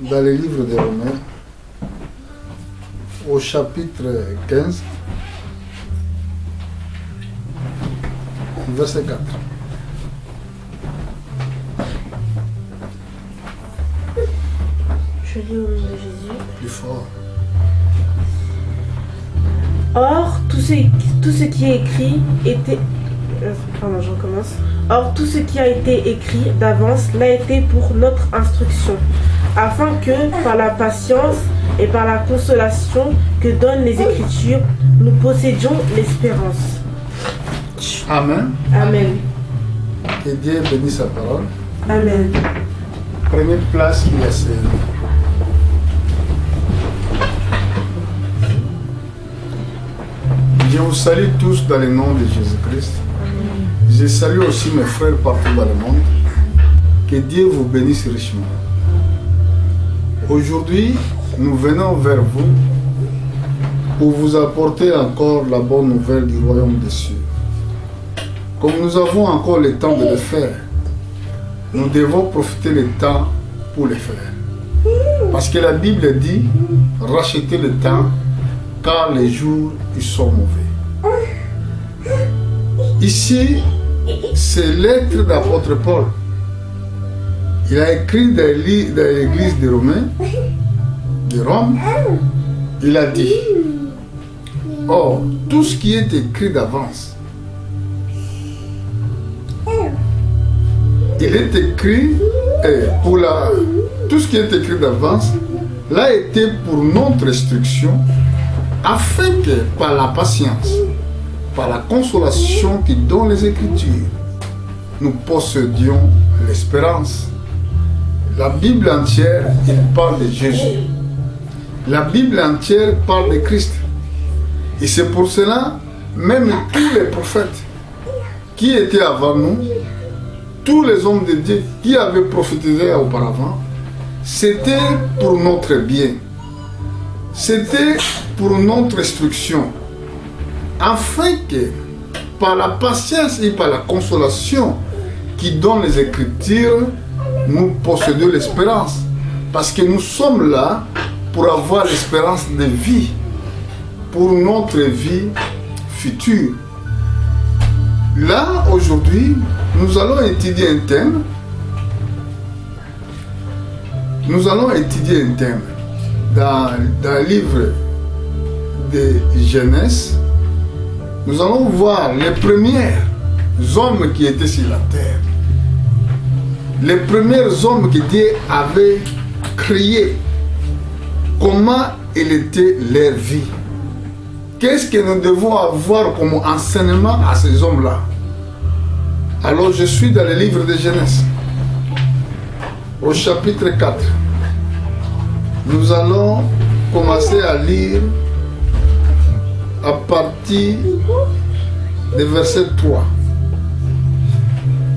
dans le livre des Romains, au chapitre 15, verset 4. Je lis au nom de Jésus. Plus fort. Or, tout ce qui est écrit était... Pardon, je recommence. Or, tout ce qui a été écrit d'avance l'a été pour notre instruction, afin que, par la patience et par la consolation que donnent les Écritures, nous possédions l'espérance. Amen. Amen. Que Dieu bénisse sa parole. Amen. Première place, il y a ces... Je vous salue tous dans le nom de Jésus-Christ. Je salue aussi mes frères partout dans le monde. Que Dieu vous bénisse richement. Aujourd'hui, nous venons vers vous pour vous apporter encore la bonne nouvelle du royaume des cieux. Comme nous avons encore le temps de le faire, nous devons profiter du temps pour le faire. Parce que la Bible dit, rachetez le temps, car les jours ils sont mauvais. Ici, c'est l'être d'apôtre Paul. Il a écrit dans l'église de Rome, il a dit, oh, tout ce qui est écrit d'avance, il est écrit, tout ce qui est écrit d'avance, l'a été pour notre instruction, afin que par la patience, par la consolation qui donne les Écritures, nous possédions l'espérance. La Bible entière, il parle de Jésus. La Bible entière parle de Christ. Et c'est pour cela, même tous les prophètes qui étaient avant nous, tous les hommes de Dieu qui avaient prophétisé auparavant, c'était pour notre bien. C'était pour notre instruction. Afin que, par la patience et par la consolation qui donne les Écritures, nous possédons l'espérance. Parce que nous sommes là pour avoir l'espérance de vie, pour notre vie future. Là, aujourd'hui, nous allons étudier un thème. Nous allons étudier un thème dans le livre de Genèse. Nous allons voir les premiers hommes qui étaient sur la terre. Les premiers hommes que Dieu avait créés. Comment il était leur vie. Qu'est-ce que nous devons avoir comme enseignement à ces hommes-là? Alors je suis dans le livre de Genèse, au chapitre 4. Nous allons commencer à lire à partir du verset 3.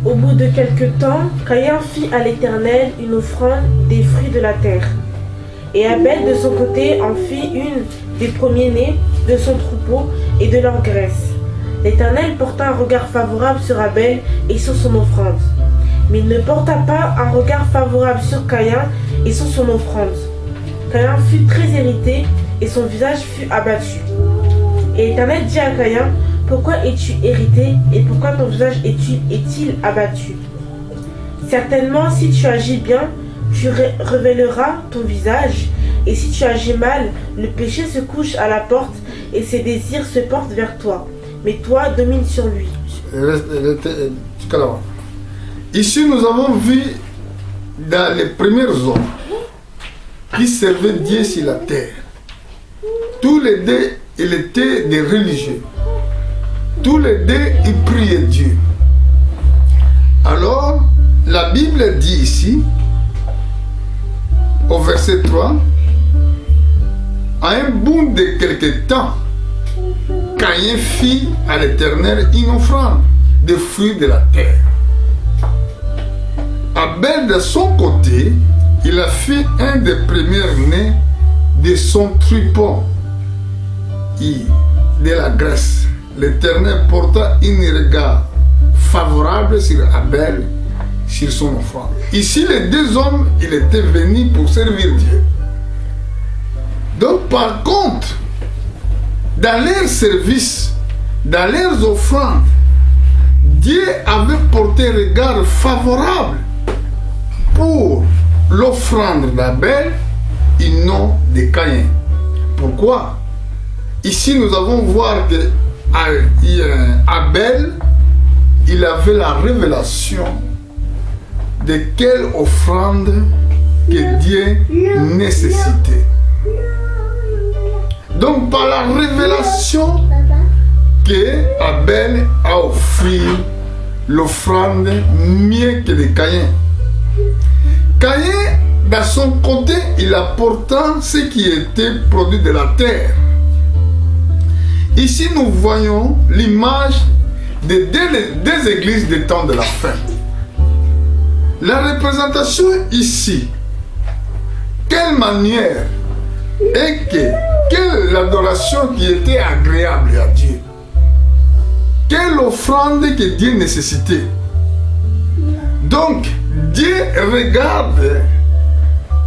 Au bout de quelque temps, Caïn fit à l'Éternel une offrande des fruits de la terre. Et Abel de son côté en fit une des premiers-nés de son troupeau et de leur graisse. L'Éternel porta un regard favorable sur Abel et sur son offrande. Mais il ne porta pas un regard favorable sur Caïn et sur son offrande. Caïn fut très irrité et son visage fut abattu. Et l'Éternel dit à Caïn, pourquoi es-tu irrité et pourquoi ton visage est-il abattu? Certainement, si tu agis bien, tu révéleras ton visage, et si tu agis mal, le péché se couche à la porte et ses désirs se portent vers toi. Mais toi, domine sur lui. Ici, nous avons vu dans les premiers hommes qui servaient Dieu sur la terre. Tous les deux, ils étaient des religieux. Tous les deux, ils priaient Dieu. Alors, la Bible dit ici, au verset 3, à un bout de quelque temps, Caïn fit à l'Éternel une offrande des fruits de la terre. Abel, de son côté, il a fait un des premiers-nés de son troupeau et de la graisse. L'Éternel porta un regard favorable sur Abel, sur son offrande. Ici, les deux hommes, ils étaient venus pour servir Dieu. Donc, par contre, dans leur service, dans leurs offrandes, Dieu avait porté un regard favorable pour l'offrande d'Abel et non de Caïn. Pourquoi? Ici, nous allons voir que Abel, il avait la révélation de quelle offrande que Dieu nécessitait. Donc, par la révélation que Abel a offert l'offrande mieux que de Caïn. Caïn, de son côté, il apporta ce qui était produit de la terre. Ici, nous voyons l'image des deux églises des temps de la fin. La représentation ici, quelle manière et quelle adoration qui était agréable à Dieu. Quelle offrande que Dieu nécessitait. Donc, Dieu regarde,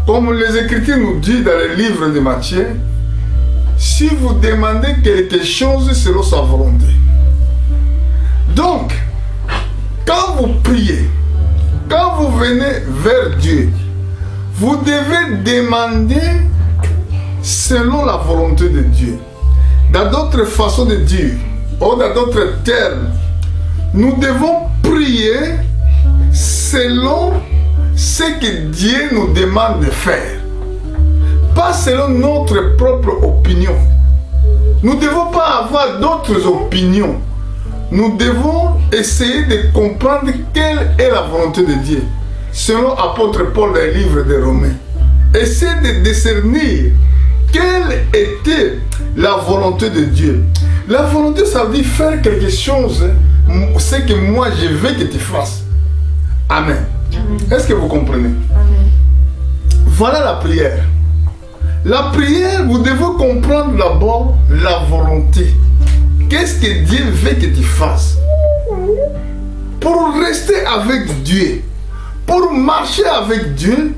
comme les Écritures nous disent dans le livre de Matthieu, si vous demandez quelque chose selon sa volonté. Donc, quand vous priez, quand vous venez vers Dieu, vous devez demander selon la volonté de Dieu. Dans d'autres façons de dire, ou dans d'autres termes, nous devons prier selon ce que Dieu nous demande de faire. Pas selon notre propre opinion. Nous ne devons pas avoir d'autres opinions. Nous devons essayer de comprendre quelle est la volonté de Dieu. Selon l'apôtre Paul dans le livre des Romains. Essayez de discernir quelle était la volonté de Dieu. La volonté, ça veut dire faire quelque chose, ce que moi je veux que tu fasses. Amen. Est-ce que vous comprenez? Amen. Voilà la prière. La prière, vous devez comprendre d'abord la volonté. Qu'est-ce que Dieu veut que tu fasses? Pour rester avec Dieu, pour marcher avec Dieu,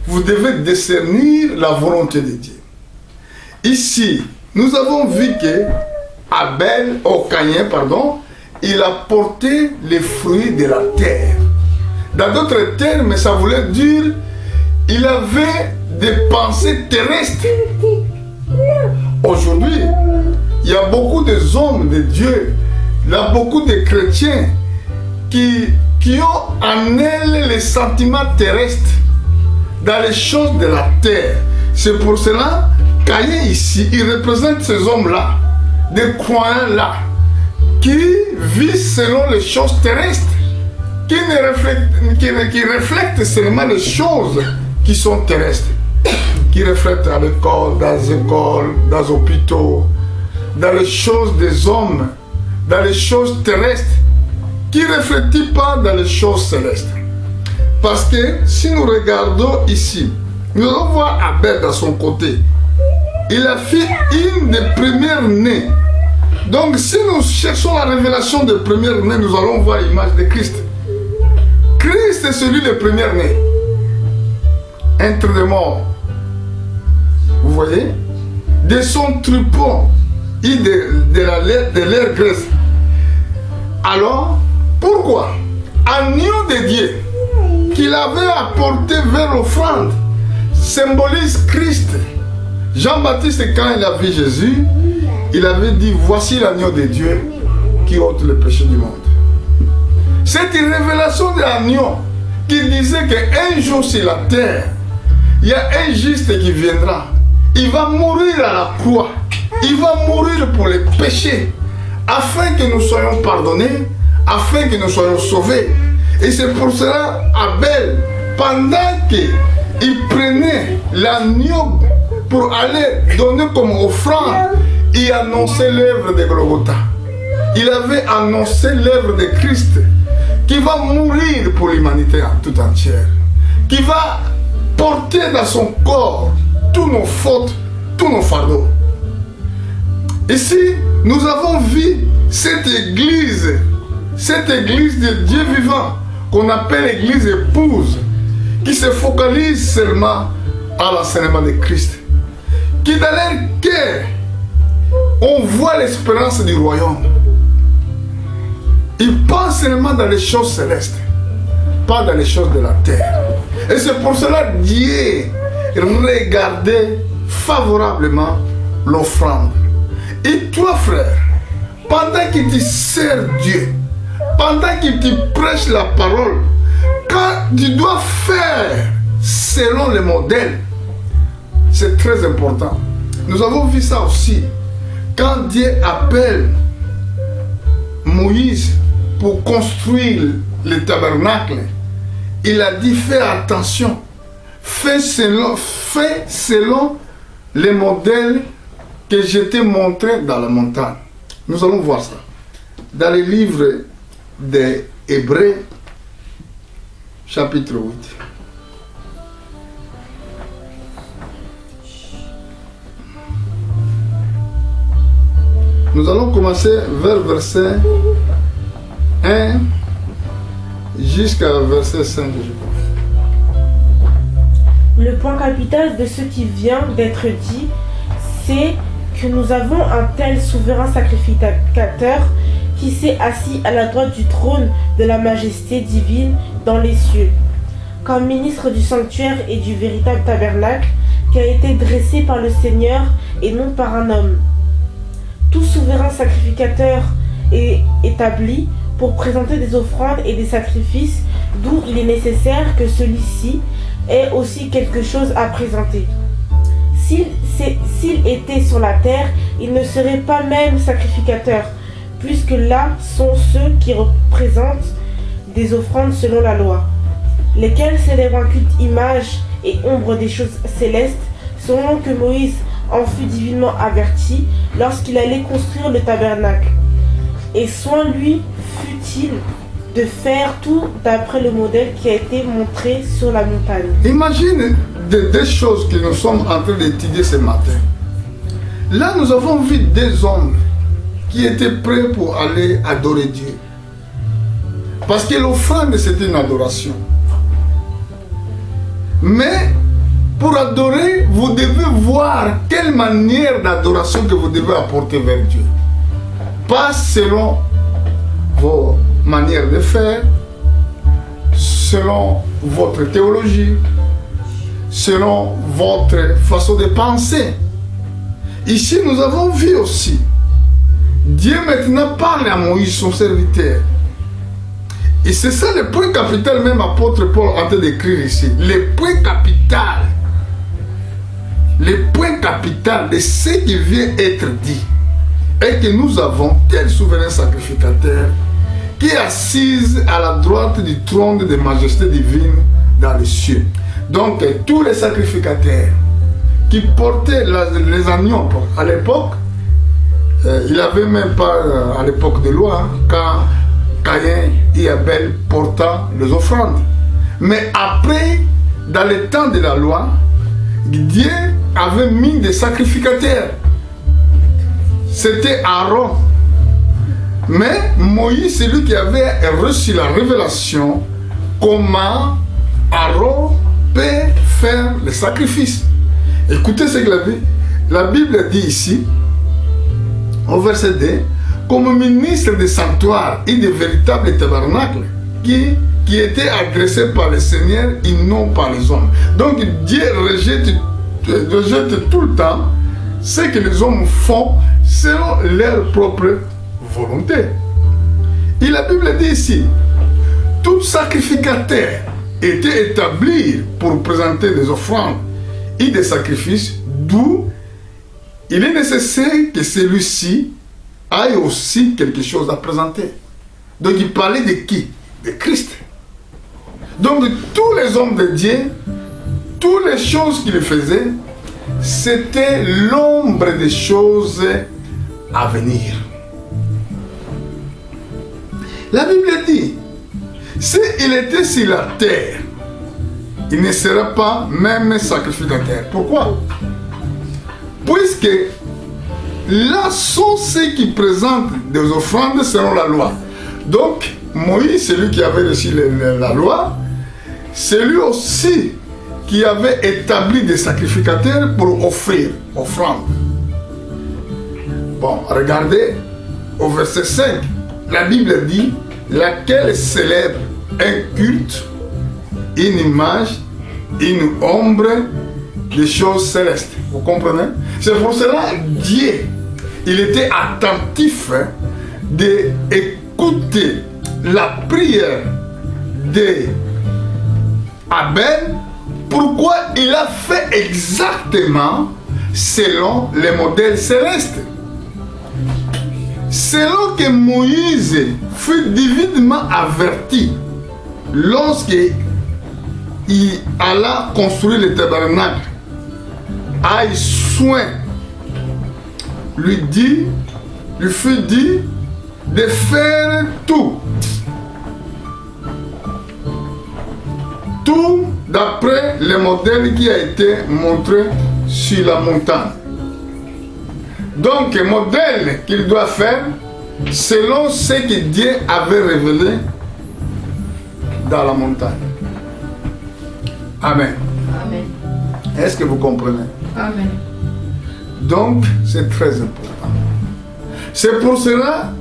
vous devez discernir la volonté de Dieu. Ici, nous avons vu que Caïn, il a porté les fruits de la terre. Dans d'autres termes, ça voulait dire il avait des pensées terrestres. Aujourd'hui, il y a beaucoup d'hommes de Dieu, il y a beaucoup de chrétiens qui ont en elles les sentiments terrestres dans les choses de la terre. C'est pour cela Caïn ici, il représente ces hommes-là, des croyants-là, qui vivent selon les choses terrestres, qui reflètent seulement les choses qui sont terrestres, qui reflètent à l'école, dans les écoles, dans les hôpitaux, dans les choses des hommes, dans les choses terrestres, qui ne reflètent pas dans les choses célestes. Parce que si nous regardons ici, nous allons voir Abel dans son côté. Il a fait une des premières nées. Donc si nous cherchons la révélation des premières nées, nous allons voir l'image de Christ. Christ est celui le premier né. Entre les morts. Vous voyez? De son troupeau et de leur graisse. Alors, pourquoi? Agneau de Dieu qu'il avait apporté vers l'offrande symbolise Christ. Jean-Baptiste, quand il a vu Jésus, il avait dit, voici l'agneau de Dieu qui ôte le péché du monde. C'est une révélation de l'agneau qui disait qu'un jour sur la terre, il y a un juste qui viendra. Il va mourir à la croix. Il va mourir pour les péchés, afin que nous soyons pardonnés, afin que nous soyons sauvés. Et c'est pour cela, Abel, pendant qu'il prenait l'agneau pour aller donner comme offrande, il annonçait l'œuvre de Golgotha. Il avait annoncé l'œuvre de Christ, qui va mourir pour l'humanité tout entière, qui va porter dans son corps tous nos fautes, tous nos fardeaux. Ici, nous avons vu cette église de Dieu vivant, qu'on appelle l'église épouse, qui se focalise seulement à l'enseignement de Christ, qui dans leur cœur, on voit l'espérance du royaume. Ils pensent seulement dans les choses célestes, pas dans les choses de la terre. Et c'est pour cela que Dieu regardait favorablement l'offrande. Et toi, frère, pendant que tu sers Dieu, pendant que tu prêches la parole, quand tu dois faire selon le modèle, c'est très important. Nous avons vu ça aussi. Quand Dieu appelle Moïse pour construire le tabernacle, il a dit fais attention, fais selon les modèles que je t'ai montré dans la montagne. Nous allons voir ça dans le livre des Hébreux, chapitre 8. Nous allons commencer vers verset 1 jusqu'à verset 5, je crois. Le point capital de ce qui vient d'être dit, c'est que nous avons un tel souverain sacrificateur qui s'est assis à la droite du trône de la majesté divine dans les cieux, comme ministre du sanctuaire et du véritable tabernacle qui a été dressé par le Seigneur et non par un homme. Tout souverain sacrificateur est établi pour présenter des offrandes et des sacrifices, d'où il est nécessaire que celui-ci ait aussi quelque chose à présenter. S'il était sur la terre, il ne serait pas même sacrificateur, puisque là sont ceux qui représentent des offrandes selon la loi, lesquels célèbrent un culte image et ombre des choses célestes, selon que Moïse en fut divinement averti lorsqu'il allait construire le tabernacle. Et soin lui fut-il de faire tout d'après le modèle qui a été montré sur la montagne. Imagine des choses que nous sommes en train d'étudier ce matin. Là, nous avons vu des hommes qui étaient prêts pour aller adorer Dieu. Parce que l'offrande, c'était une adoration. Mais pour adorer, vous devez voir quelle manière d'adoration que vous devez apporter vers Dieu. Pas selon vos manières de faire, selon votre théologie, selon votre façon de penser. Ici, nous avons vu aussi, Dieu maintenant parle à Moïse, son serviteur. Et c'est ça le point capital, même apôtre Paul en train d'écrire ici. Le point capital de ce qui vient être dit est que nous avons tel souverain sacrificateur qui est assise à la droite du trône de majesté divine dans les cieux. Donc tous les sacrificateurs qui portaient les agneaux à l'époque, il n'y avait même pas à l'époque de loi, quand Caïn et Abel portant les offrandes. Mais après, dans le temps de la loi, Dieu avait mis des sacrificateurs. C'était Aaron. Mais Moïse, c'est lui qui avait reçu la révélation comment Aaron peut faire le sacrifice. Écoutez ce que la Bible dit ici, au verset 2, comme ministre des sanctuaires et des véritables tabernacles qui étaient adressés par le Seigneur et non par les hommes. Donc Dieu rejette tout le temps ce que les hommes font selon leur propre volonté. Et la Bible dit ici, tout sacrificateur était établi pour présenter des offrandes et des sacrifices, d'où il est nécessaire que celui-ci ait aussi quelque chose à présenter. Donc il parlait de qui? De Christ. Donc tous les hommes de Dieu, toutes les choses qu'il faisait, c'était l'ombre des choses à venir. La Bible dit, s'il était sur la terre, il ne serait pas même sacrificateur. Pourquoi? Puisque là sont ceux qui présentent des offrandes selon la loi. Donc, Moïse, celui qui avait reçu la loi, c'est lui aussi qui avait établi des sacrificateurs pour offrir, offrande. Bon, regardez au verset 5, la Bible dit, laquelle célèbre un culte, une image, une ombre des choses célestes. Vous comprenez? C'est pour cela Dieu, il était attentif d'écouter la prière d'Abel. Pourquoi? Il a fait exactement selon les modèles célestes. Selon que Moïse fut divinement averti lorsqu'il alla construire le tabernacle, aille soin, lui fut dit de faire tout d'après le modèle qui a été montré sur la montagne. Donc, le modèle qu'il doit faire selon ce que Dieu avait révélé dans la montagne. Amen. Amen. Est-ce que vous comprenez? Amen. Donc, c'est très important. C'est pour cela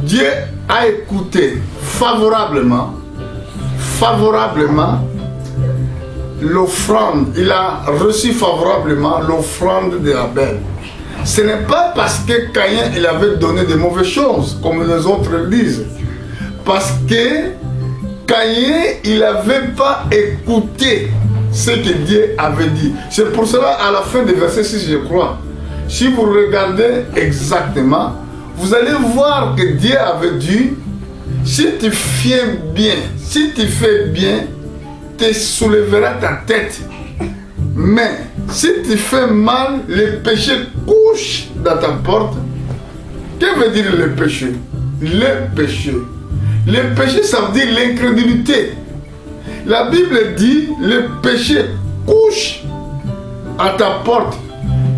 que Dieu a écouté favorablement l'offrande. Il a reçu favorablement l'offrande d'Abel. Ce n'est pas parce que Caïn il avait donné de mauvaises choses, comme les autres disent. Parce que Caïn, il n'avait pas écouté ce que Dieu avait dit. C'est pour cela, à la fin du verset 6, je crois, si vous regardez exactement, vous allez voir que Dieu avait dit, si tu fais bien, si tu fais bien, tu soulèveras ta tête. Mais si tu fais mal, le péché couche dans ta porte. Que veut dire le péché? Le péché. Le péché, ça veut dire l'incrédulité. La Bible dit, le péché couche à ta porte.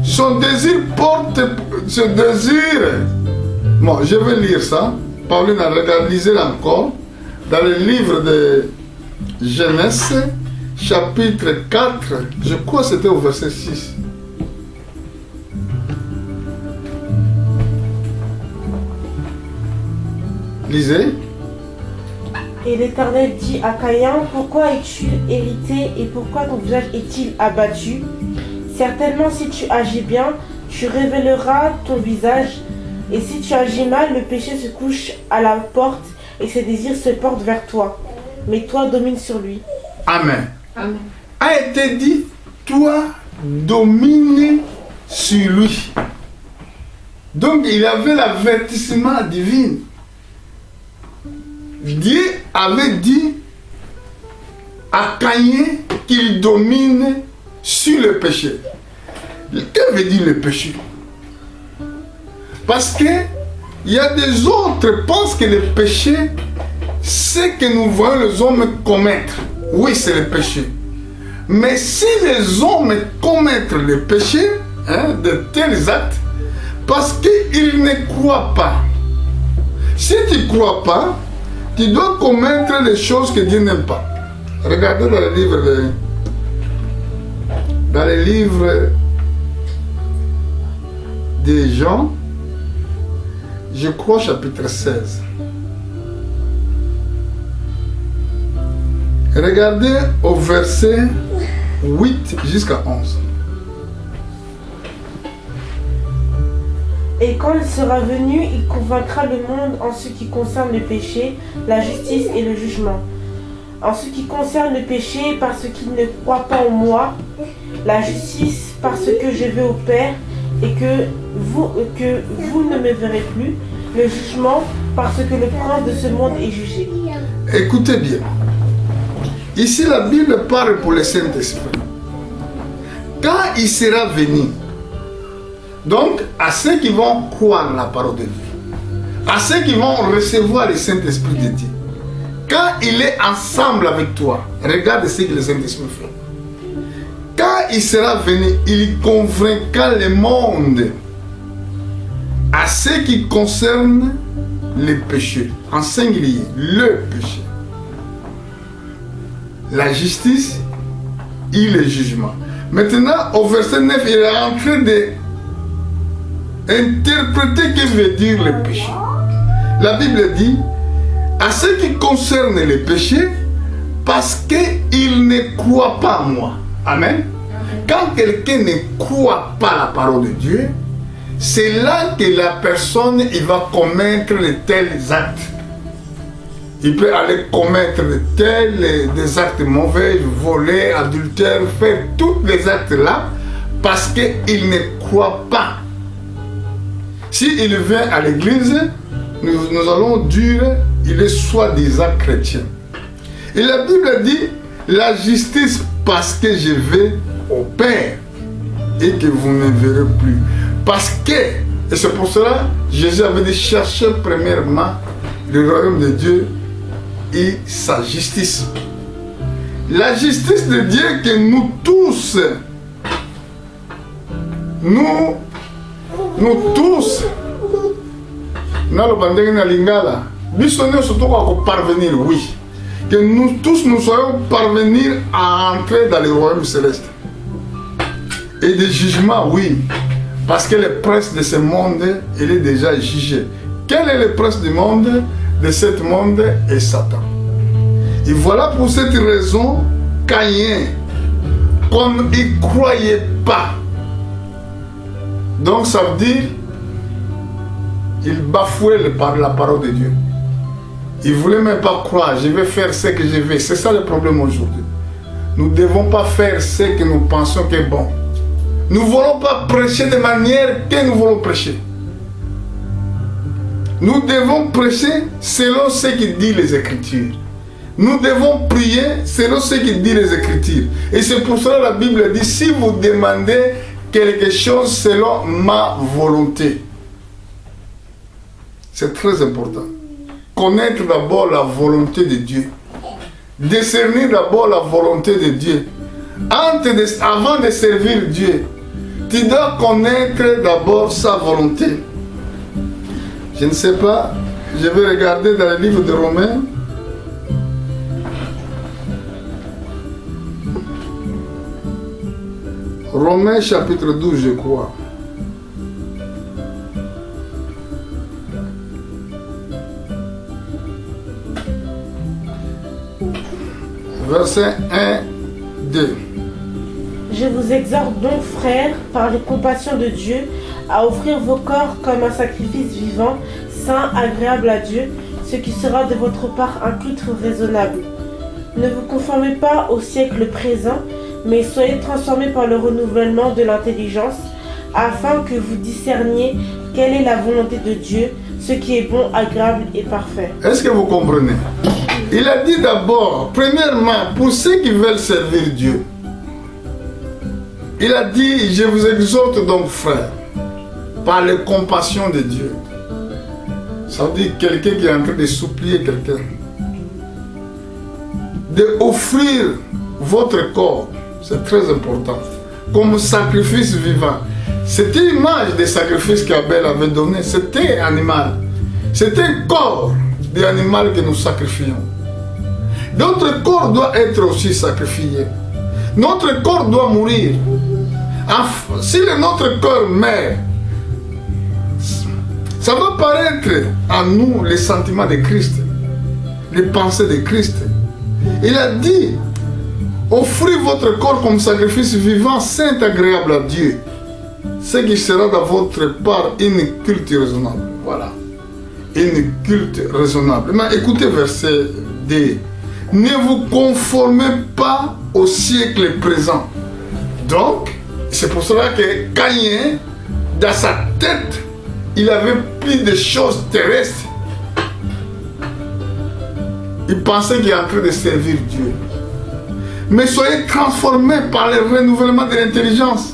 Son désir porte, ce désir. Bon, je vais lire ça. Pauline a regardé encore dans le livre de Genèse, chapitre 4, je crois que c'était au verset 6. Lisez. Et l'Éternel dit à Caïn, pourquoi es-tu hérité et pourquoi ton visage est-il abattu? Certainement si tu agis bien, tu révéleras ton visage, et si tu agis mal, le péché se couche à la porte et ses désirs se portent vers toi. Mais toi domine sur lui. Amen. Amen. A été dit, toi domine sur lui. Donc il avait l'avertissement divin. Dieu avait dit à Caïn qu'il domine sur le péché. Que veut dire le péché? Parce que il y a des autres qui pensent que le péché, c'est que nous voyons les hommes commettre. Oui, c'est le péché. Mais si les hommes commettent le péché, de tels actes, parce qu'ils ne croient pas. Si tu ne crois pas, tu dois commettre les choses que Dieu n'aime pas. Regardez dans les livres des Jean, je crois chapitre 16. Regardez au verset 8 jusqu'à 11. Et quand il sera venu, il convaincra le monde en ce qui concerne le péché, la justice et le jugement. En ce qui concerne le péché, parce qu'il ne croit pas en moi, la justice, parce que je vais au Père et que vous ne me verrez plus, le jugement, parce que le prince de ce monde est jugé. Écoutez bien. Ici, la Bible parle pour le Saint-Esprit. Quand il sera venu, donc à ceux qui vont croire la parole de Dieu, à ceux qui vont recevoir le Saint-Esprit de Dieu, quand il est ensemble avec toi, regarde ce que le Saint-Esprit fait. Quand il sera venu, il convaincra le monde à ce qui concerne le péché. En singulier, le péché. La justice et le jugement. Maintenant, au verset 9, il est en train d'interpréter ce que veut dire le péché. La Bible dit, à ce qui concerne les péchés, parce qu'il ne croit pas en moi. Amen. Quand quelqu'un ne croit pas la parole de Dieu, c'est là que la personne il va commettre de tels actes. Il peut aller commettre des actes mauvais, voler, adultère, faire tous les actes là parce qu'il ne croit pas. S'il vient à l'église, nous allons dire il est soi-disant chrétien. Et la Bible dit la justice parce que je vais au Père et que vous ne verrez plus. Parce que, et c'est pour cela, Jésus avait dit chercher premièrement le royaume de Dieu et sa justice. La justice de Dieu que nous tous, nous tous, parvenir, oui. Que nous tous nous soyons parvenir à entrer dans le royaume céleste. Et des jugements, oui. Parce que le prince de ce monde, il est déjà jugé. Quel est le prince du monde? De ce monde est Satan. Et voilà pour cette raison, Caïn, comme il ne croyait pas, donc ça veut dire, il bafouait la parole de Dieu. Il ne voulait même pas croire, je vais faire ce que je veux. C'est ça le problème aujourd'hui. Nous ne devons pas faire ce que nous pensons qui est bon. Nous ne voulons pas prêcher de manière que nous voulons prêcher. Nous devons prêcher selon ce que disent les Écritures. Nous devons prier selon ce que disent les Écritures. Et c'est pour cela que la Bible dit, si vous demandez quelque chose selon ma volonté. C'est très important. Connaître d'abord la volonté de Dieu. Discerner d'abord la volonté de Dieu. Avant de servir Dieu, tu dois connaître d'abord sa volonté. Je ne sais pas, je vais regarder dans le livre de Romains. Romains chapitre 12, je crois. Verset 1, 2. Je vous exhorte donc, frères, par les compassions de Dieu, à offrir vos corps comme un sacrifice vivant, saint, agréable à Dieu, ce qui sera de votre part un culte raisonnable. Ne vous conformez pas au siècle présent, mais soyez transformés par le renouvellement de l'intelligence, afin que vous discerniez quelle est la volonté de Dieu, ce qui est bon, agréable et parfait. Est-ce que vous comprenez? Il a dit d'abord, premièrement, pour ceux qui veulent servir Dieu, il a dit, je vous exhorte donc, frères, par les compassions de Dieu. Ça veut dire quelqu'un qui est en train de supplier quelqu'un, de offrir votre corps, c'est très important, comme sacrifice vivant. C'était l'image des sacrifices qu'Abel avait donné, c'était animal. C'était un corps d'animal que nous sacrifions. Notre corps doit être aussi sacrifié. Notre corps doit mourir. Si notre corps meurt, ça va paraître à nous les sentiments de Christ, les pensées de Christ. Il a dit, offrez votre corps comme sacrifice vivant, saint, agréable à Dieu, ce qui sera dans votre part une culte raisonnable. Voilà, une culte raisonnable. Mais écoutez verset 2. Ne vous conformez pas au siècle présent. Donc, c'est pour cela que Caïn, dans sa tête, il avait plus de choses terrestres. Il pensait qu'il est en train de servir Dieu. Mais soyez transformés par le renouvellement de l'intelligence.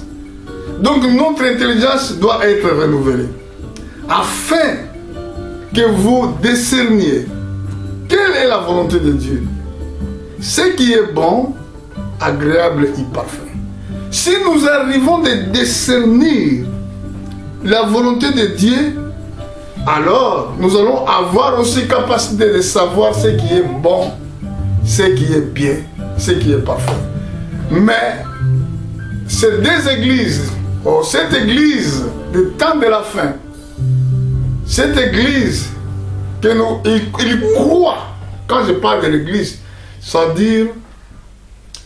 Donc notre intelligence doit être renouvelée. Afin que vous discerniez quelle est la volonté de Dieu. Ce qui est bon, agréable et parfait. Si nous arrivons à discerner la volonté de Dieu, alors nous allons avoir aussi capacité de savoir ce qui est bon, ce qui est bien, ce qui est parfait. Mais ces deux églises, cette église du temps de la fin, cette église que ils croient, quand je parle de l'église, ça veut dire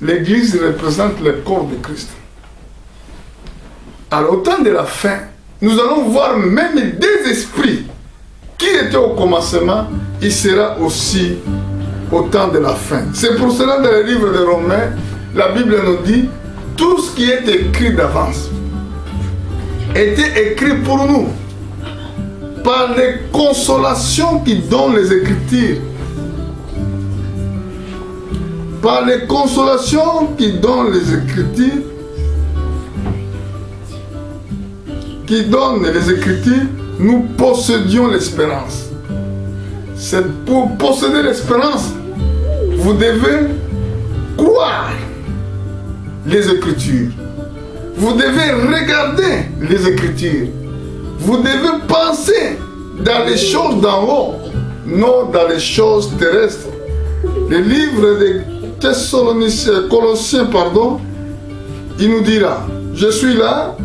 l'église représente le corps de Christ. Alors au temps de la fin, nous allons voir même des esprits qui étaient au commencement, il sera aussi au temps de la fin. C'est pour cela dans le livre de Romains, la Bible nous dit, tout ce qui est écrit d'avance était écrit pour nous, par les consolations qui donnent les Écritures. Par les consolations qui donnent les Écritures, nous possédions l'espérance. C'est pour posséder l'espérance, vous devez croire les Écritures. Vous devez regarder les Écritures. Vous devez penser dans les choses d'en haut, non dans les choses terrestres. Le livre de Colossiens, il nous dira, je suis là,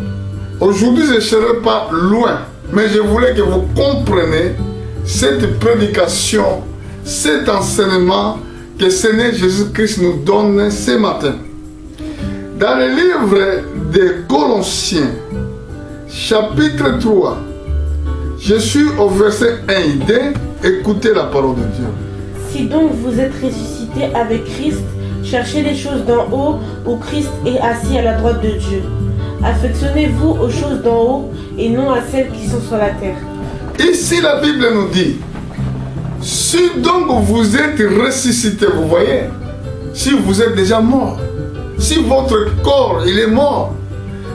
aujourd'hui je ne serai pas loin, mais je voulais que vous compreniez cette prédication, cet enseignement que le Seigneur Jésus-Christ nous donne ce matin. Dans le livre de Colossiens, chapitre 3, je suis au verset 1 et 2, écoutez la parole de Dieu. Si donc vous êtes ressuscités avec Christ, cherchez les choses d'en haut où Christ est assis à la droite de Dieu. Affectionnez-vous aux choses d'en haut et non à celles qui sont sur la terre. Ici la Bible nous dit, si donc vous êtes ressuscités, vous voyez, si vous êtes déjà mort, si votre corps il est mort,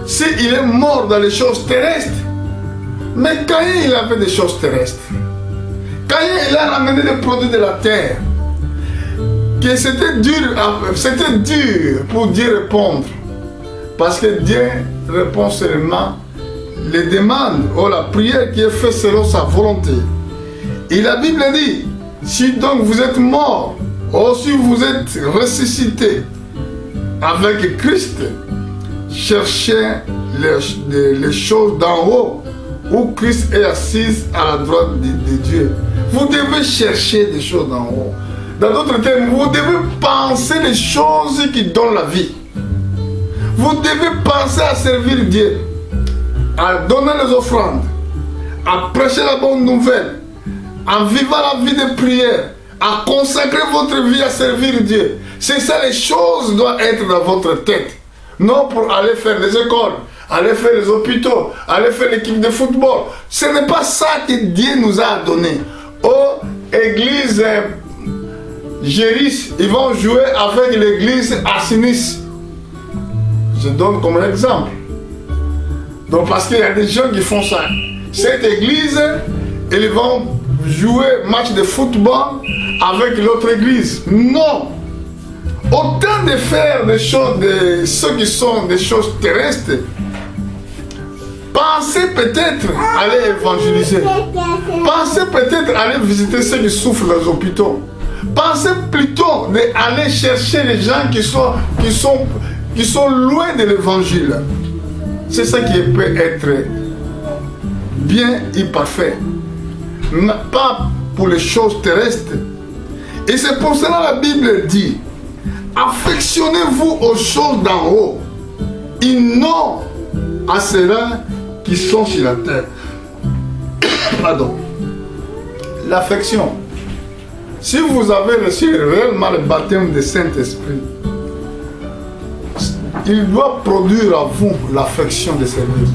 si il est mort dans les choses terrestres, mais Caïn il avait des choses terrestres. Caïn il a ramené des produits de la terre, que c'était dur pour Dieu répondre, parce que Dieu répond seulement les demandes ou la prière qui est faite selon sa volonté. Et la Bible dit, si donc vous êtes mort, ou si vous êtes ressuscité avec Christ, cherchez les choses d'en haut, où Christ est assis à la droite de Dieu. Vous devez chercher des choses d'en haut. Dans d'autres termes, vous devez penser les choses qui donnent la vie. Vous devez penser à servir Dieu, à donner les offrandes, à prêcher la bonne nouvelle, à vivre la vie de prière, à consacrer votre vie à servir Dieu. C'est ça, les choses doivent être dans votre tête. Non pour aller faire les écoles, aller faire les hôpitaux, aller faire l'équipe de football. Ce n'est pas ça que Dieu nous a donné. Oh, église Géris, ils vont jouer avec l'église Assinis. Je donne comme un exemple. Donc parce qu'il y a des gens qui font ça. Cette église, ils vont jouer match de football avec l'autre église. Non. Autant de faire des choses, ceux qui sont des choses terrestres, pensez peut-être aller évangéliser. Pensez peut-être aller visiter ceux qui souffrent dans les hôpitaux. Pensez plutôt d'aller chercher les gens qui sont loin de l'évangile. C'est ça qui peut être bien et parfait. Pas pour les choses terrestres. Et c'est pour cela que la Bible dit, affectionnez-vous aux choses d'en haut et non à ceux-là qui sont sur la terre. Pardon. L'affection. Si vous avez reçu réellement le baptême du Saint-Esprit, il doit produire à vous l'affection de servir.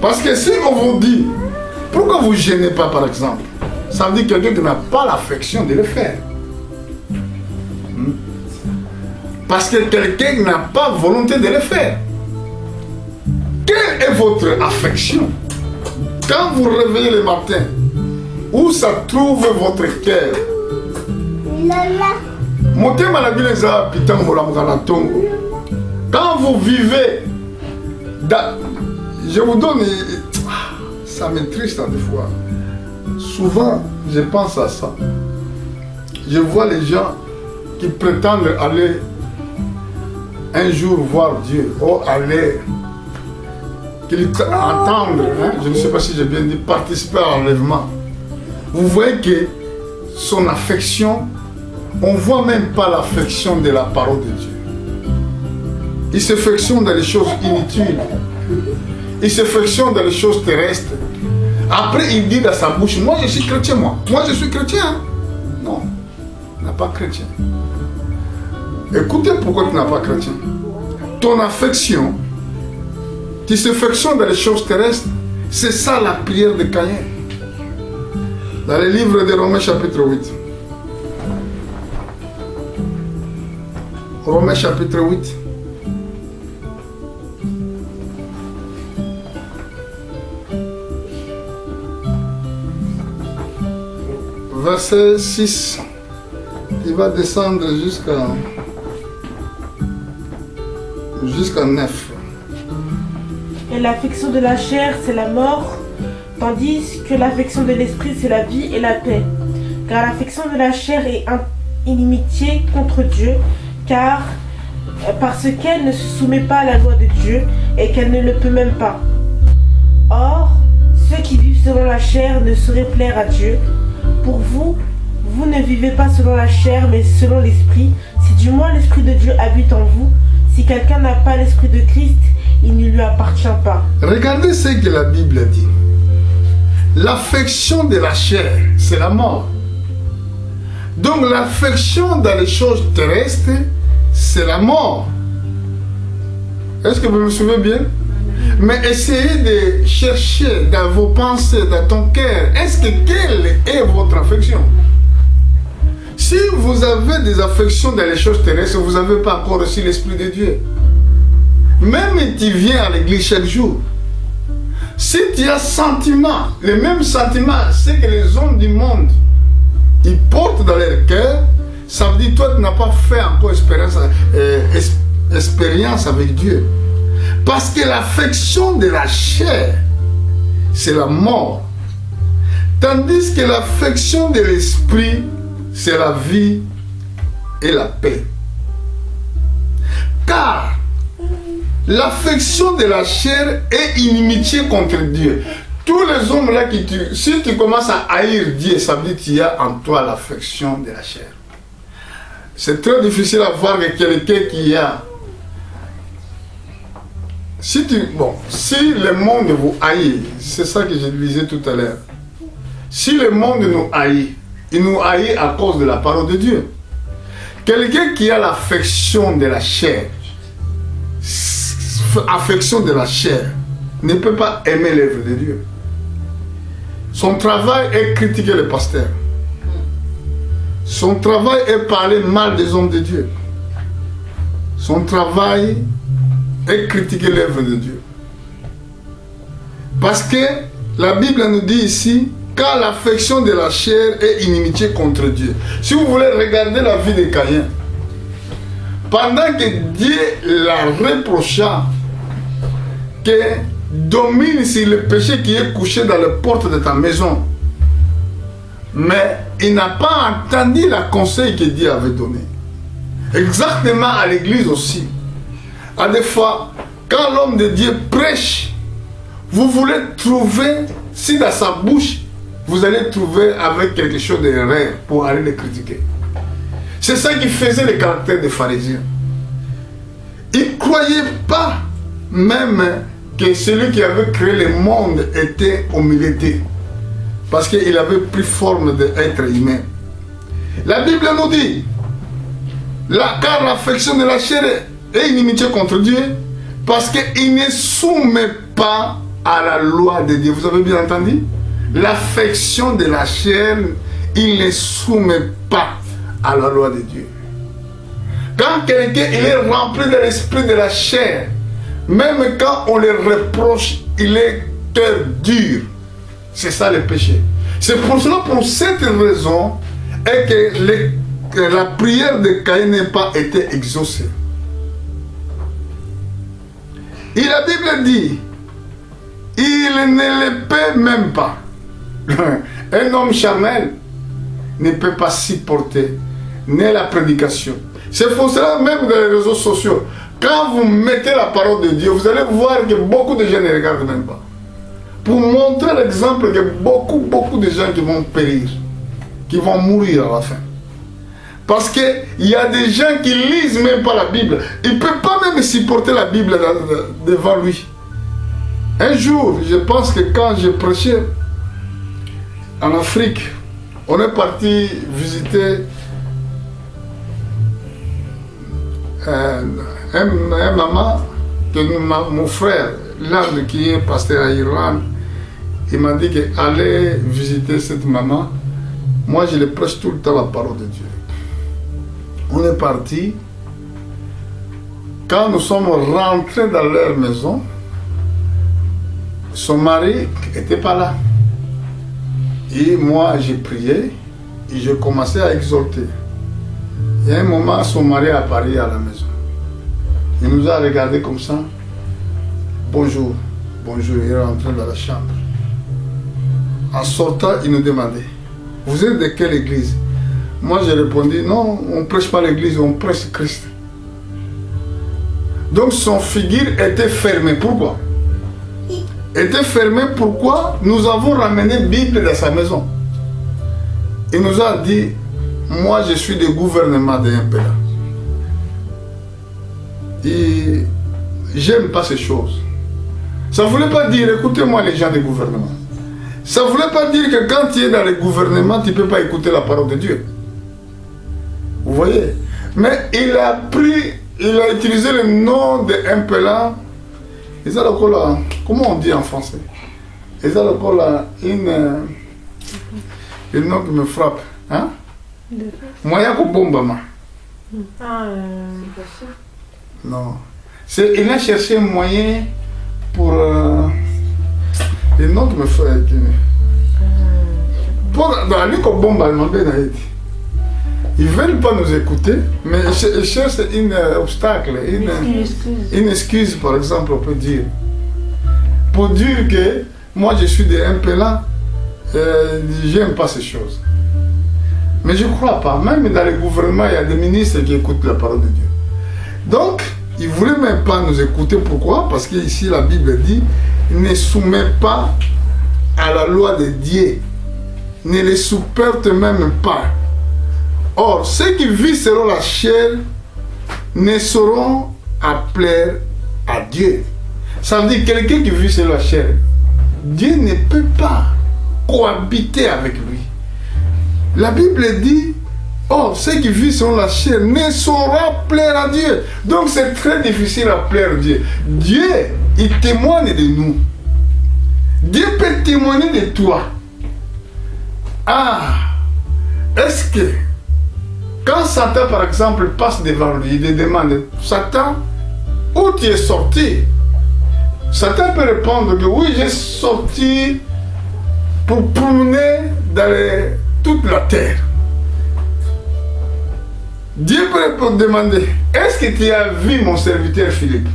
Parce que si on vous dit, pourquoi vous ne gênez pas par exemple, ça veut dire quelqu'un qui n'a pas l'affection de le faire. Parce que quelqu'un n'a pas volonté de le faire. Quelle est votre affection? Quand vous réveillez le matin, où ça trouve votre cœur? Quand vous vivez, je vous donne, ça m'attriste des fois. Souvent, je pense à ça. Je vois les gens qui prétendent aller un jour voir Dieu, ou aller, qu'ils entendent, hein, je ne sais pas si j'ai bien dit, participer à l'enlèvement. Vous voyez que son affection, on ne voit même pas l'affection de la parole de Dieu. Il s'affectionne dans les choses inutiles. Il s'affectionne dans les choses terrestres. Après, il dit dans sa bouche, moi je suis chrétien, moi. Moi je suis chrétien. Hein? Non, il n'est pas chrétien. Écoutez pourquoi tu n'es pas chrétien. Ton affection, tu s'affectionnes dans les choses terrestres, c'est ça la prière de Caïn. Dans le livre de Romains chapitre 8. Romains chapitre 8. Verset 6. Il va descendre jusqu'à 9. Et l'affection de la chair, c'est la mort, tandis que l'affection de l'esprit, c'est la vie et la paix. Car l'affection de la chair est inimitié contre Dieu, parce qu'elle ne se soumet pas à la loi de Dieu et qu'elle ne le peut même pas. Or, ceux qui vivent selon la chair ne sauraient plaire à Dieu. Pour vous, vous ne vivez pas selon la chair, mais selon l'esprit, si du moins l'esprit de Dieu habite en vous. Si quelqu'un n'a pas l'esprit de Christ, il ne lui appartient pas. Regardez ce que la Bible dit. L'affection de la chair, c'est la mort. Donc l'affection dans les choses terrestres, c'est la mort. Est-ce que vous me suivez bien? Mais essayez de chercher dans vos pensées, dans ton cœur, quelle est votre affection? Si vous avez des affections dans les choses terrestres, vous n'avez pas encore reçu l'Esprit de Dieu. Même si tu viens à l'église chaque jour, si tu as sentiments, les mêmes sentiments, c'est que les hommes du monde, ils portent dans leur cœur, ça veut dire que toi tu n'as pas fait encore expérience avec Dieu. Parce que l'affection de la chair, c'est la mort. Tandis que l'affection de l'esprit, c'est la vie et la paix. Car l'affection de la chair est inimitié contre Dieu. Tous les hommes là qui tuent, si tu commences à haïr Dieu, ça veut dire qu'il y a en toi l'affection de la chair. C'est très difficile à voir que quelqu'un qui a... Si le monde vous haït, c'est ça que je disais tout à l'heure. Si le monde nous haït, il nous haït à cause de la parole de Dieu. Quelqu'un qui a l'affection de la chair, affection de la chair, ne peut pas aimer l'œuvre de Dieu. Son travail est critiquer le pasteur. Son travail est parler mal des hommes de Dieu. Son travail est critiquer l'œuvre de Dieu. Parce que la Bible nous dit ici, car l'affection de la chair est inimitié contre Dieu. Si vous voulez regarder la vie de Caïn, pendant que Dieu l'a reprocha, que domine sur le péché qui est couché dans les portes de ta maison, mais il n'a pas entendu le conseil que Dieu avait donné. Exactement à l'église aussi. À des fois, quand l'homme de Dieu prêche, vous voulez trouver, si dans sa bouche, vous allez trouver avec quelque chose de rare pour aller le critiquer. C'est ça qui faisait le caractère des pharisiens. Ils ne croyaient pas même que celui qui avait créé le monde était au milieu d'eux. Parce qu'il avait pris forme d'être humain. La Bible nous dit, car l'affection de la chair est inimitié contre Dieu, parce qu'il ne soumet pas à la loi de Dieu. Vous avez bien entendu? L'affection de la chair, il ne soumet pas à la loi de Dieu. Quand quelqu'un est rempli de l'esprit de la chair, même quand on le reproche, il est cœur dur. C'est ça le péché. C'est pour cela, pour cette raison, est que la prière de Caïn n'a pas été exaucée. Et la Bible dit, il ne le peut même pas. Un homme charnel ne peut pas supporter ni la prédication. C'est pour cela même dans les réseaux sociaux, quand vous mettez la parole de Dieu, vous allez voir que beaucoup de gens ne regardent même pas. Pour montrer l'exemple que beaucoup de gens qui vont périr, qui vont mourir à la fin. Parce qu'il y a des gens qui lisent même pas la Bible. Ils ne peuvent pas même supporter la Bible devant lui. Un jour, je pense que quand je prêchais en Afrique, on est parti visiter un maman, que mon frère, l'un qui est pasteur à Irlande, il m'a dit qu'aller visiter cette maman, moi je le prêche tout le temps la parole de Dieu. On est parti. Quand nous sommes rentrés dans leur maison, son mari n'était pas là. Et moi j'ai prié et je commençais à exhorter. Et à un moment, son mari est apparu à la maison. Il nous a regardé comme ça. Bonjour, bonjour, il est rentré dans la chambre. En sortant, il nous demandait, vous êtes de quelle église? Moi, j'ai répondu, non, on ne prêche pas l'église, on prêche Christ. Donc, son figure était fermée. Pourquoi? Était fermée, pourquoi? Nous avons ramené la Bible dans sa maison. Il nous a dit, moi, je suis du gouvernement de MPLA. Et j'aime pas ces choses. Ça ne voulait pas dire, écoutez-moi les gens du gouvernement. Ça ne voulait pas dire que quand tu es dans le gouvernement, tu ne peux pas écouter la parole de Dieu. Vous voyez? Mais il a utilisé le nom de MPLA. Comment on dit en français? Ils ont encore le nom qui me frappe. Hein? Moyen que bombama. Ah, c'est pas ça. Non. Il a cherché un moyen pour... le nom qui me frappe. Pour aller comme bombe allemande, ils ne veulent pas nous écouter, mais ils cherchent un obstacle, une excuse, par exemple, on peut dire. Pour dire que moi je suis de MPLA, j'aime pas ces choses. Mais je ne crois pas. Même dans le gouvernement, il y a des ministres qui écoutent la parole de Dieu. Donc, ils ne voulaient même pas nous écouter. Pourquoi? Parce qu'ici, la Bible dit, ne soumets pas à la loi de Dieu. Ne les supporte même pas. Or, ceux qui vivent selon la chair ne sauront à plaire à Dieu. Ça veut dire quelqu'un qui vit selon la chair, Dieu ne peut pas cohabiter avec lui. La Bible dit, oh, ceux qui vivent selon la chair ne sauront plaire à Dieu. Donc c'est très difficile à plaire à Dieu. Dieu, il témoigne de nous. Dieu peut témoigner de toi. Ah, est-ce que quand Satan, par exemple, passe devant lui, il lui demande, Satan, où tu es sorti? Satan peut répondre que oui, j'ai sorti pour promener dans toute la terre. Dieu peut demander, est-ce que tu as vu mon serviteur Philippe?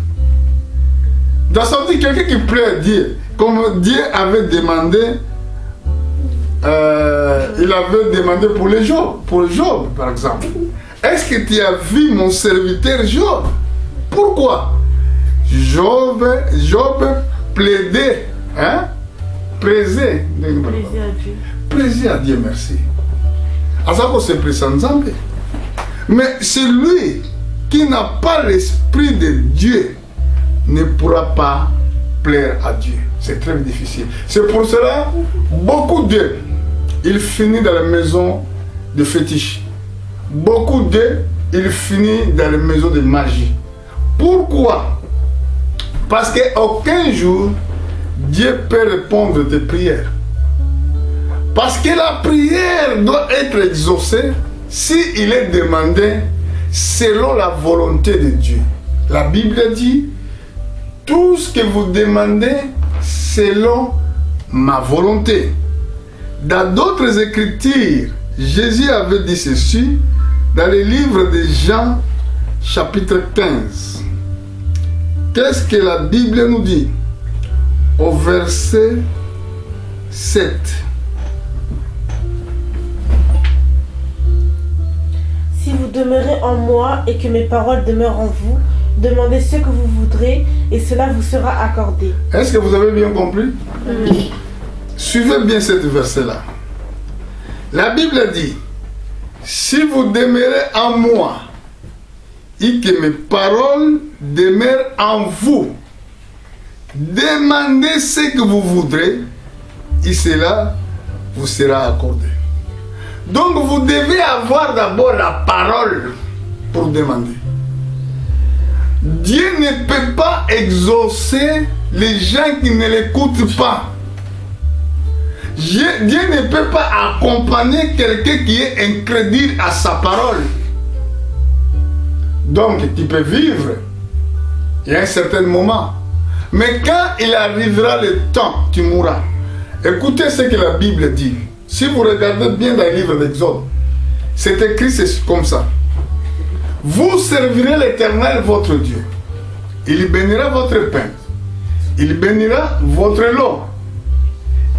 Dans son dit quelqu'un qui plaît à Dieu, comme Dieu avait demandé, il avait demandé pour les Job, par exemple. Est-ce que tu as vu mon serviteur Job? Pourquoi? Job plaidait, hein? Plaisait à Dieu. Plaisait à Dieu, merci. À ça qu'on s'est pris sans Zambé. Mais celui qui n'a pas l'esprit de Dieu ne pourra pas plaire à Dieu. C'est très difficile. C'est pour cela, beaucoup d'eux, ils finissent dans la maison de fétiche. Beaucoup d'eux, ils finissent dans la maison de magie. Pourquoi? Parce qu'aucun jour, Dieu peut répondre à tes prières. Parce que la prière doit être exaucée s'il est demandé selon la volonté de Dieu. La Bible dit, tout ce que vous demandez selon ma volonté. Dans d'autres écritures, Jésus avait dit ceci dans le livre de Jean, chapitre 15. Qu'est-ce que la Bible nous dit? au verset 7. Si vous demeurez en moi et que mes paroles demeurent en vous, demandez ce que vous voudrez et cela vous sera accordé. Est-ce que vous avez bien compris? Oui. Suivez bien ce verset-là. La Bible dit, si vous demeurez en moi et que mes paroles demeurent en vous, demandez ce que vous voudrez et cela vous sera accordé. Donc vous devez avoir d'abord la parole pour demander. Dieu ne peut pas exaucer les gens qui ne l'écoutent pas. Dieu ne peut pas accompagner quelqu'un qui est incrédule à sa parole. Donc tu peux vivre il y a un certain moment. Mais quand il arrivera le temps, tu mourras. Écoutez ce que la Bible dit. Si vous regardez bien dans le livre d'Exode, c'est écrit comme ça. Vous servirez l'Éternel votre Dieu. Il bénira votre pain. Il bénira votre lot.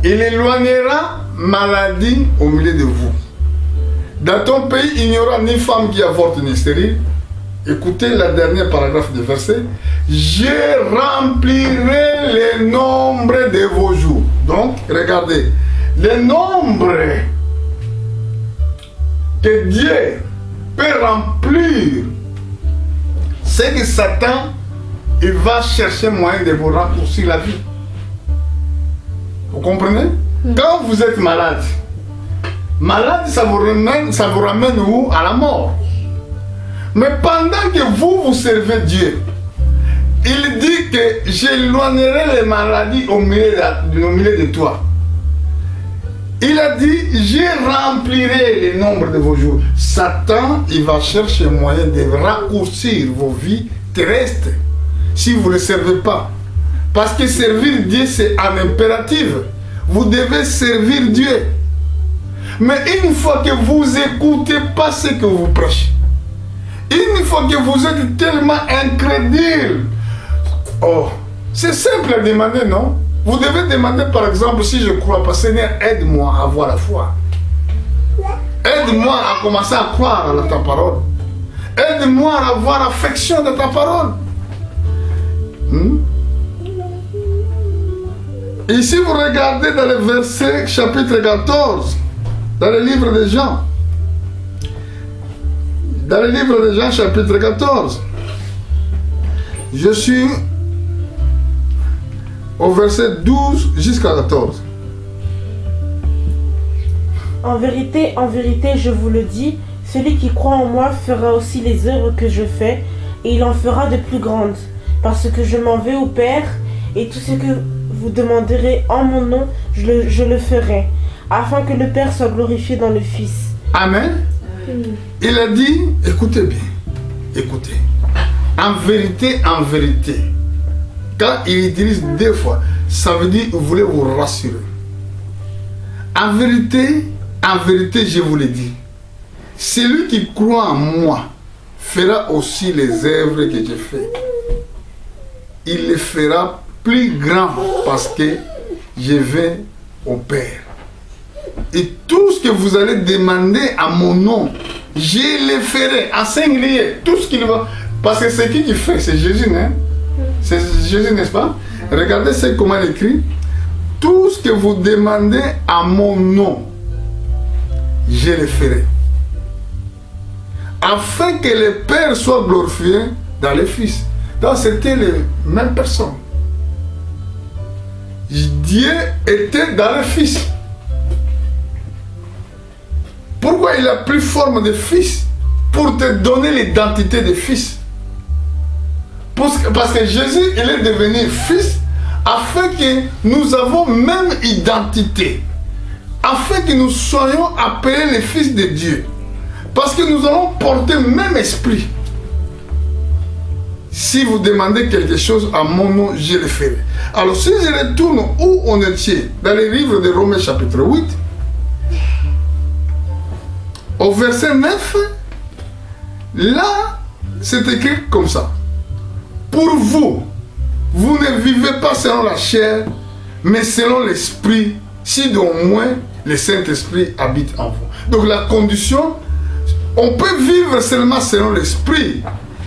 Il éloignera maladie au milieu de vous. Dans ton pays, il n'y aura ni femme qui avorte ni stérile. Écoutez la dernière paragraphe du verset. Je remplirai le nombre de vos jours. Donc, regardez. Le nombre que Dieu peut remplir, c'est que Satan, il va chercher moyen de vous raccourcir la vie. Vous comprenez? Quand vous êtes malade, ça vous ramène où? À la mort. Mais pendant que vous servez Dieu, il dit que j'éloignerai les maladies au milieu de toi. Il a dit, je remplirai le nombre de vos jours. Satan, il va chercher moyen de raccourcir vos vies terrestres si vous ne le servez pas. Parce que servir Dieu, c'est un impératif. Vous devez servir Dieu. Mais une fois que vous n'écoutez pas ce que vous prêchez, une fois que vous êtes tellement incrédule, oh, c'est simple à demander, non? Vous devez demander par exemple, si je ne crois pas, Seigneur, aide-moi à avoir la foi. Aide-moi à commencer à croire à ta parole. Aide-moi à avoir affection de ta parole. Et si vous regardez dans le verset chapitre 14, dans le livre de Jean, dans le livre de Jean chapitre 14, je suis au verset 12 jusqu'à 14. En vérité, je vous le dis, celui qui croit en moi fera aussi les œuvres que je fais, et il en fera de plus grandes, parce que je m'en vais au Père, et tout ce que vous demanderez en mon nom, je le ferai, afin que le Père soit glorifié dans le Fils. Amen. Il a dit, écoutez bien, écoutez, en vérité, quand il utilise deux fois, ça veut dire, vous voulez vous rassurer. En vérité, je vous le dis, celui qui croit en moi fera aussi les œuvres que j'ai faites. Il les fera plus grands parce que je vais au Père. Et tout ce que vous allez demander à mon nom, je le ferai en singulier. Tout ce qu'il va. Parce que c'est qui fait? C'est Jésus, hein? C'est Jésus, n'est-ce pas? Regardez comment il écrit. Tout ce que vous demandez à mon nom, je le ferai. Afin que le Père soit glorifié dans le Fils. Donc c'était les mêmes personnes. Dieu était dans le Fils. Pourquoi il a pris forme de Fils? Pour te donner l'identité de Fils. Parce que Jésus, il est devenu Fils afin que nous avons même identité. Afin que nous soyons appelés les fils de Dieu. Parce que nous allons porter le même esprit. Si vous demandez quelque chose à mon nom, je le ferai. Alors si je retourne où on était, dans les livres de Romains chapitre 8, au verset 9, là, c'est écrit comme ça. Pour vous, vous ne vivez pas selon la chair, mais selon l'Esprit, si au moins le Saint-Esprit habite en vous. Donc la condition, on peut vivre seulement selon l'Esprit,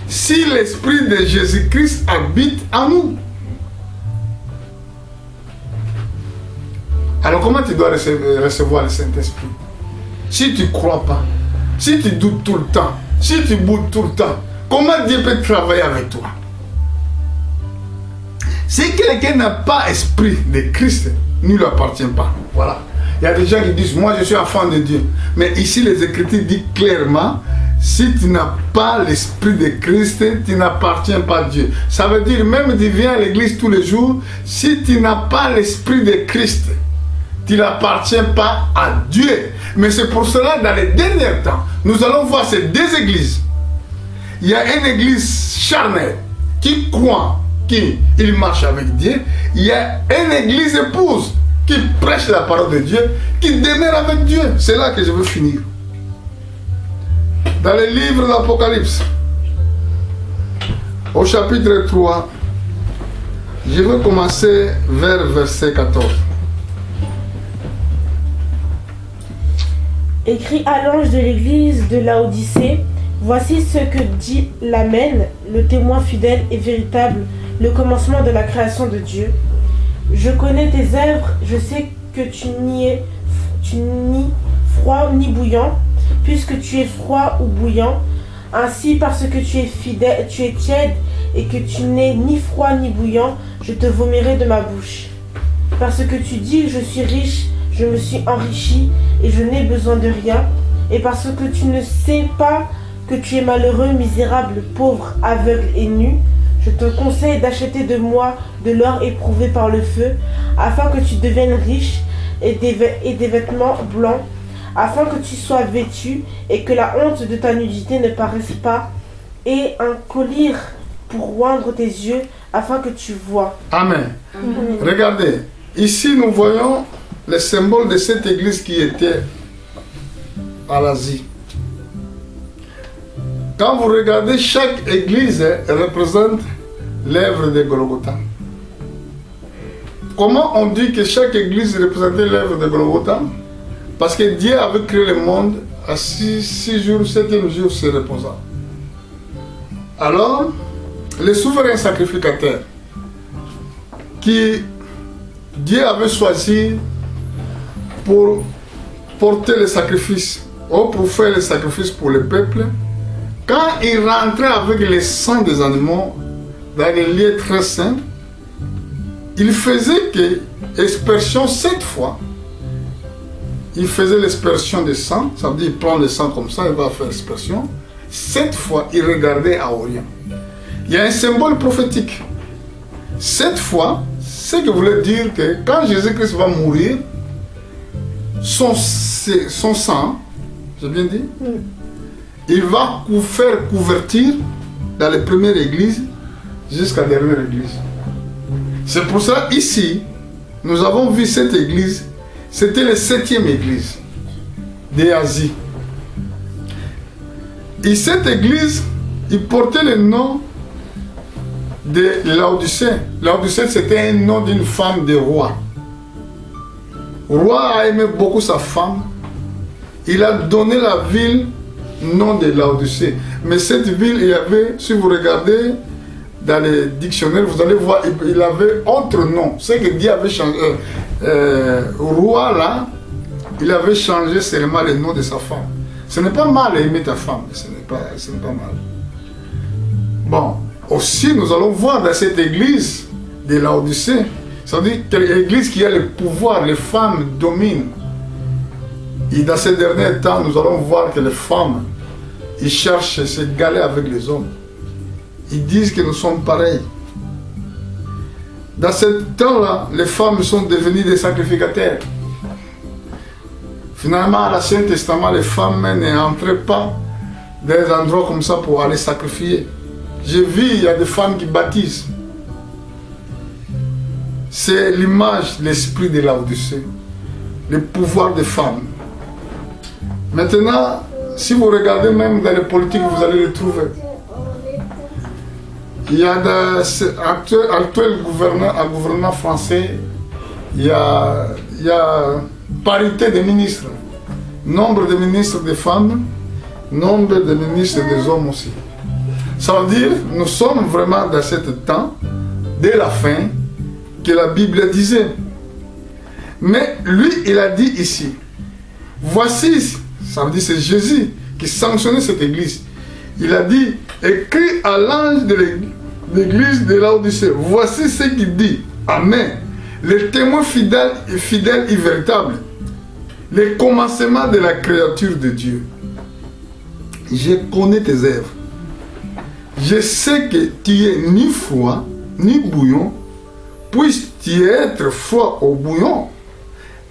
si l'Esprit de Jésus-Christ habite en nous. Alors comment tu dois recevoir le Saint-Esprit? Si tu ne crois pas, si tu doutes tout le temps, si tu boudes tout le temps, comment Dieu peut travailler avec toi? Si quelqu'un n'a pas esprit de Christ, ne lui appartient pas. Voilà. Il y a des gens qui disent, moi je suis enfant de Dieu. Mais ici les Écritures disent clairement, si tu n'as pas l'esprit de Christ, tu n'appartiens pas à Dieu. Ça veut dire, même tu viens à l'église tous les jours, si tu n'as pas l'esprit de Christ, tu n'appartiens pas à Dieu. Mais c'est pour cela, dans les derniers temps, nous allons voir ces deux églises. Il y a une église charnelle qui croit qu'il marche avec Dieu. Il y a une église épouse qui prêche la parole de Dieu, qui demeure avec Dieu. C'est là que je veux finir. Dans le livre d'Apocalypse, au chapitre 3, je vais commencer vers verset 14. Écrit à l'ange de l'église de Laodicée, voici ce que dit l'Amen, le témoin fidèle et véritable, le commencement de la création de Dieu. Je connais tes œuvres, je sais que tu ni froid ni bouillant, puisque tu es froid ou bouillant. Ainsi, parce que tu es fidèle, tu es tiède et que tu n'es ni froid ni bouillant, je te vomirai de ma bouche. Parce que tu dis, je suis riche, je me suis enrichi et je n'ai besoin de rien. Et parce que tu ne sais pas que tu es malheureux, misérable, pauvre, aveugle et nu, je te conseille d'acheter de moi de l'or éprouvé par le feu, afin que tu deviennes riche et des vêtements blancs, afin que tu sois vêtu et que la honte de ta nudité ne paraisse pas, et un collier pour oindre tes yeux, afin que tu vois. Amen. Regardez, ici nous voyons le symbole de cette église qui était à l'Asie. Quand vous regardez, chaque église représente l'œuvre de Golgotha. Comment on dit que chaque église représentait l'œuvre de Golgotha? Parce que Dieu avait créé le monde à 6 jours, 7e jour se reposa. Alors, le souverain sacrificateur qui Dieu avait choisi pour porter le sacrifice, ou pour faire le sacrifice pour le peuple, quand il rentrait avec le sang des animaux dans les lieux très saints, il faisait que l'aspersion 7 fois. Il faisait l'aspersion de sang, ça veut dire il prend le sang comme ça, il va faire l'aspersion. 7 fois, il regardait à Orient. Il y a un symbole prophétique. 7 fois, ce que voulait dire que quand Jésus-Christ va mourir, son sang, j'ai bien dit, il va faire couverture dans les premières églises jusqu'à la dernière église. C'est pour ça, ici, nous avons vu cette église, c'était la 7e église d'Asie. Et cette église, il portait le nom de Laodicée. Laodicée, c'était un nom d'une femme de roi. Le roi a aimé beaucoup sa femme. Il a donné la ville nom de Laodicée. Mais cette ville, il y avait, si vous regardez dans les dictionnaires, vous allez voir, il avait autre nom. C'est que Dieu avait changé. Roi là, il avait changé seulement le nom de sa femme. Ce n'est pas mal aimer ta femme, ce n'est pas mal. Bon, aussi nous allons voir dans cette église de Laodicée, c'est-à-dire que l'église qui a le pouvoir, les femmes dominent. Et dans ces derniers temps, nous allons voir que les femmes, ils cherchent à s'égaler avec les hommes. Ils disent que nous sommes pareils. Dans ce temps-là, les femmes sont devenues des sacrificateurs. Finalement, à l'Ancien Testament, les femmes n'entraient pas dans des endroits comme ça pour aller sacrifier. J'ai vu, il y a des femmes qui baptisent. C'est l'image, l'esprit de Laodicée, le pouvoir des femmes. Maintenant, si vous regardez même dans les politiques, vous allez le trouver. Il y a actuel gouvernement français, il y a parité de ministres. Nombre de ministres des femmes, nombre de ministres des hommes aussi. Ça veut dire, nous sommes vraiment dans ce temps, dès la fin, que la Bible disait. Mais lui, il a dit ici, voici, ça veut dire c'est Jésus qui sanctionnait cette église. Il a dit, écrit à l'ange de l'église de Laodicée, voici ce qu'il dit, Amen, le témoin fidèle et véritable, le commencement de la créature de Dieu. Je connais tes œuvres. Je sais que tu es ni froid, ni bouillon. Puisses-tu être froid au bouillon,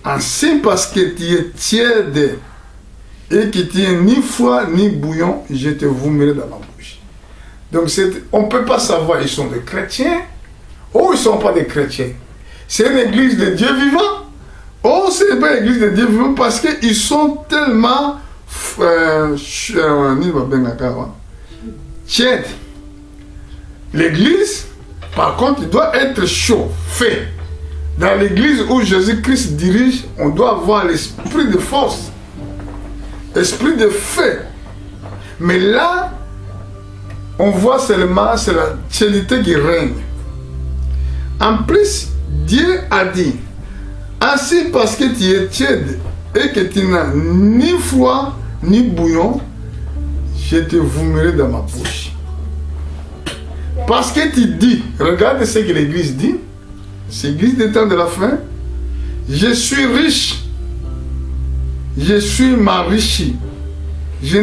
ainsi parce que tu es tiède et que tu es ni froid ni bouillon, je te vomirai dans ma bouche. Donc on ne peut pas savoir ils sont des chrétiens ou ils ne sont pas des chrétiens. C'est une église de Dieu vivant. Oh, ce n'est pas l'église de Dieu vivant parce qu'ils sont tellement tièdes. L'église, par contre, il doit être chauffé. Dans l'église où Jésus-Christ dirige, on doit avoir l'esprit de force, l'esprit de feu. Mais là, on voit seulement, c'est la tiédité qui règne. En plus, Dieu a dit, ainsi parce que tu es tiède et que tu n'as ni froid ni bouillon, je te vomirai dans ma bouche. Parce que tu dis, regarde ce que l'église dit, c'est l'église des temps de la fin, je suis riche, je suis m'enrichi, je n'ai